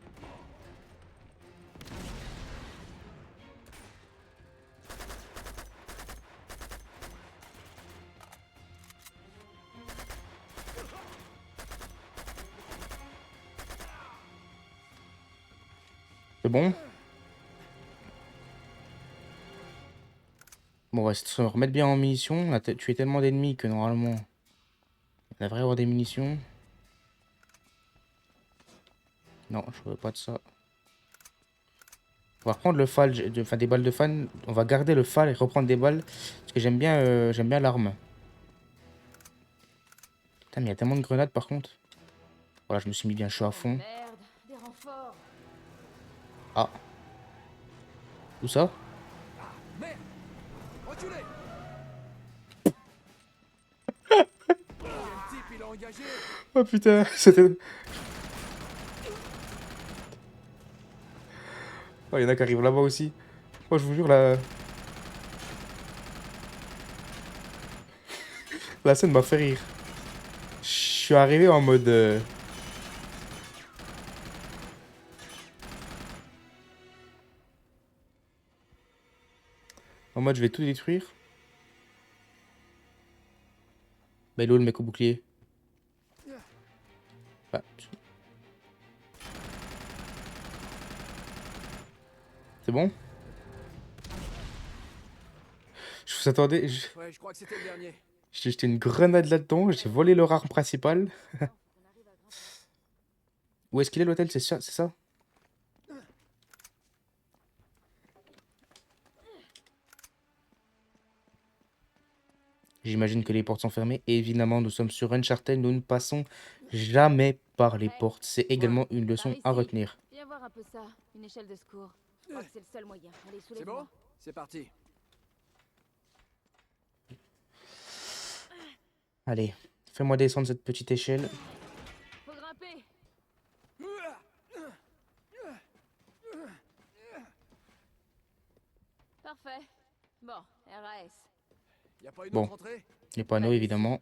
C'est bon? Bon, on va se remettre bien en munitions. On a tué tellement d'ennemis que normalement, on devrait avoir des munitions. Non, je veux pas de ça. On va reprendre le FAL, enfin des balles de fan. On va garder le FAL et reprendre des balles. Parce que j'aime bien l'arme. Putain, mais il y a tellement de grenades par contre. Voilà, je me suis mis bien chaud à fond. Merde, des renforts. Ah. Où ça? Merde! Reculez! Le type, il est engagé! Oh putain, c'était... Oh, il y en a qui arrivent là-bas aussi. Oh, je vous jure, la scène m'a fait rire. Je suis arrivé en mode... En mode, je vais tout détruire. Bah, il est où le mec au bouclier? Bah, c'est bon? Je vous attendais... Ouais, je crois que c'était le dernier. J'ai jeté une grenade là-dedans. J'ai volé leur arme principale. Où est-ce qu'il est l'hôtel? C'est ça, c'est ça? J'imagine que les portes sont fermées. Et évidemment, nous sommes sur Uncharted. Nous ne passons jamais par les portes. C'est également une leçon à retenir. Viens voir un peu ça, une échelle de secours. Je crois que c'est le seul moyen. Allez, C'est soulève-moi. bon? C'est parti. Allez, fais-moi descendre cette petite échelle. Faut grimper. Parfait. Bon, RAS. Y a pas une Bon. autre entrée? Les panneaux, évidemment.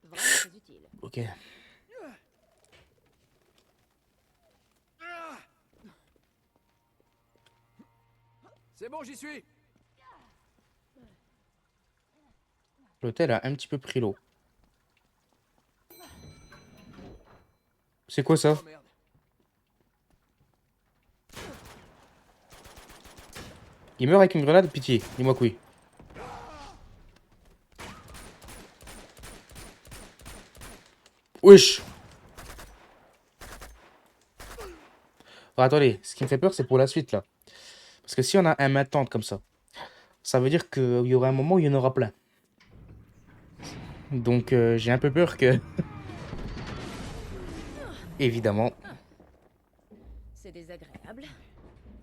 Vraiment très utile. Ok. C'est bon, j'y suis! L'hôtel a un petit peu pris l'eau. C'est quoi ça? Oh merde. Il meurt avec une grenade? Pitié, dis-moi que oui. Wesh! Ah, attendez, ce qui me fait peur, c'est pour la suite, là. Parce que si on a un main-tente comme ça veut dire qu'il y aura un moment où il y en aura plein. Donc, j'ai un peu peur que... Évidemment. C'est désagréable.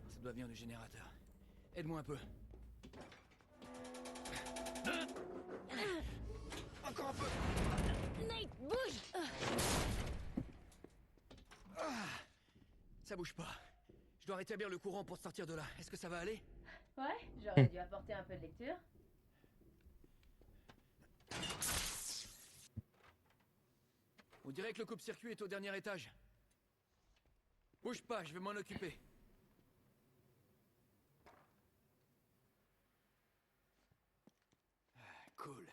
Ça doit venir du générateur. Aide-moi un peu. Encore un peu. Nate, bouge! Ça bouge pas. Je dois rétablir le courant pour sortir de là. Est-ce que ça va aller? Ouais, j'aurais dû apporter un peu de lecture. On dirait que le coupe-circuit est au dernier étage. Bouge pas, je vais m'en occuper. Cool.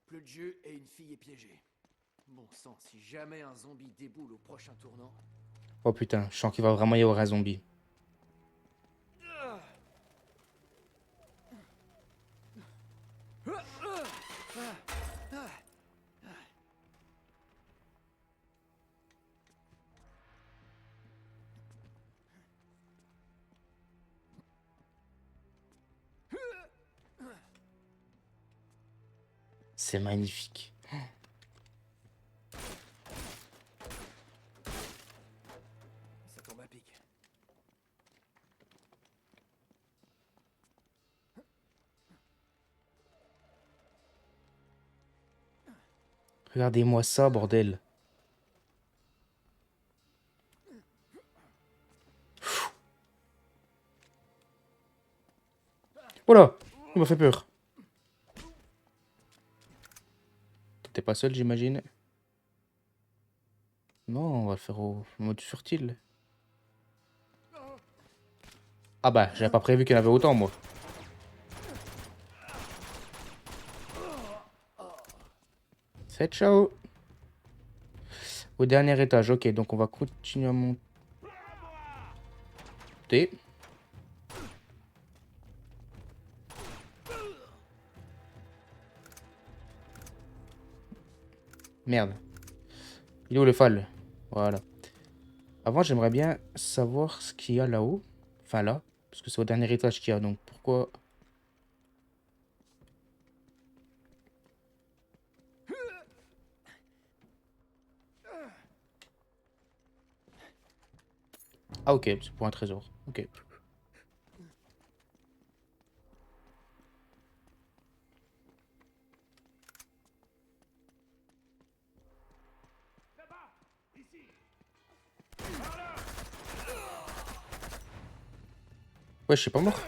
Plus de jeu et une fille est piégée. Bon sang, si jamais un zombie déboule au prochain tournant... Oh putain, je sens qu'il va vraiment y avoir un zombie. C'est magnifique. Ça tombe à pic. Regardez-moi ça, bordel. Voilà, il m'a fait peur. T'es pas seul, j'imagine? Non, on va le faire au mode furtif. Ah bah, j'avais pas prévu qu'il y en avait autant, moi. C'est ciao. Au dernier étage, ok, donc on va continuer à monter. Noté. Merde. Il est où le fal? Voilà. Avant, j'aimerais bien savoir ce qu'il y a là-haut. Enfin là. Parce que c'est au dernier étage qu'il y a. Donc pourquoi... Ah ok, c'est pour un trésor. Ok. Ouais, je suis pas mort.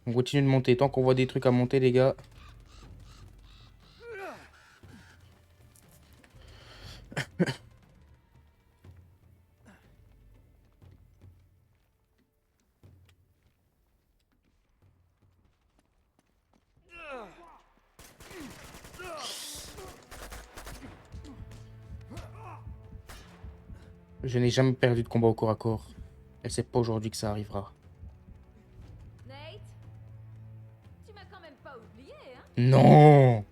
On continue de monter. Tant qu'on voit des trucs à monter, les gars. Je n'ai jamais perdu de combat au corps à corps. Et c'est pas aujourd'hui que ça arrivera. Nate, tu m'as quand même pas oublié, hein? Non!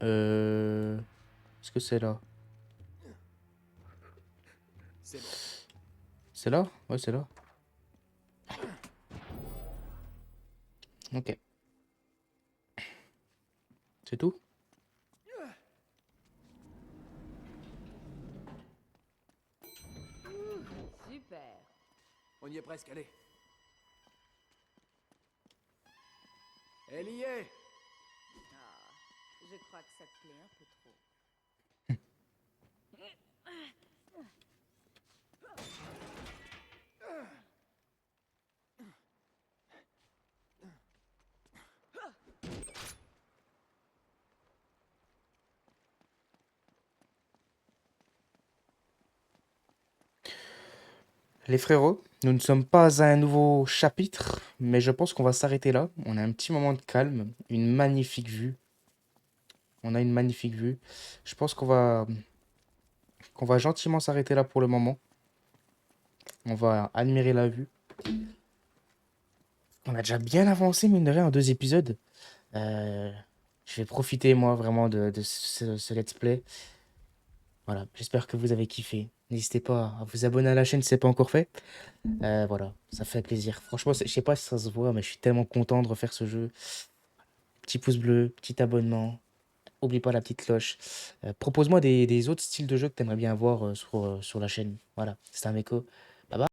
Est-ce que c'est là? C'est bon. C'est là? Ouais, c'est là. Ok. C'est tout? Super. On y est presque, allez. Elle y est. Ah, je crois que ça te plaît un peu trop. Les frérots, nous ne sommes pas à un nouveau chapitre, mais je pense qu'on va s'arrêter là. On a un petit moment de calme, une magnifique vue. On a une magnifique vue. Je pense qu'on va gentiment s'arrêter là pour le moment. On va admirer la vue. On a déjà bien avancé, mine de rien, en 2 épisodes. Euh, je vais profiter, moi, vraiment de ce let's play. Voilà, j'espère que vous avez kiffé. N'hésitez pas à vous abonner à la chaîne si ce n'est pas encore fait. Voilà, ça fait plaisir. Franchement, je sais pas si ça se voit, mais je suis tellement content de refaire ce jeu. Petit pouce bleu, petit abonnement. Oublie pas la petite cloche. Propose-moi des autres styles de jeu que tu aimerais bien voir sur la chaîne. Voilà, c'était un Meko.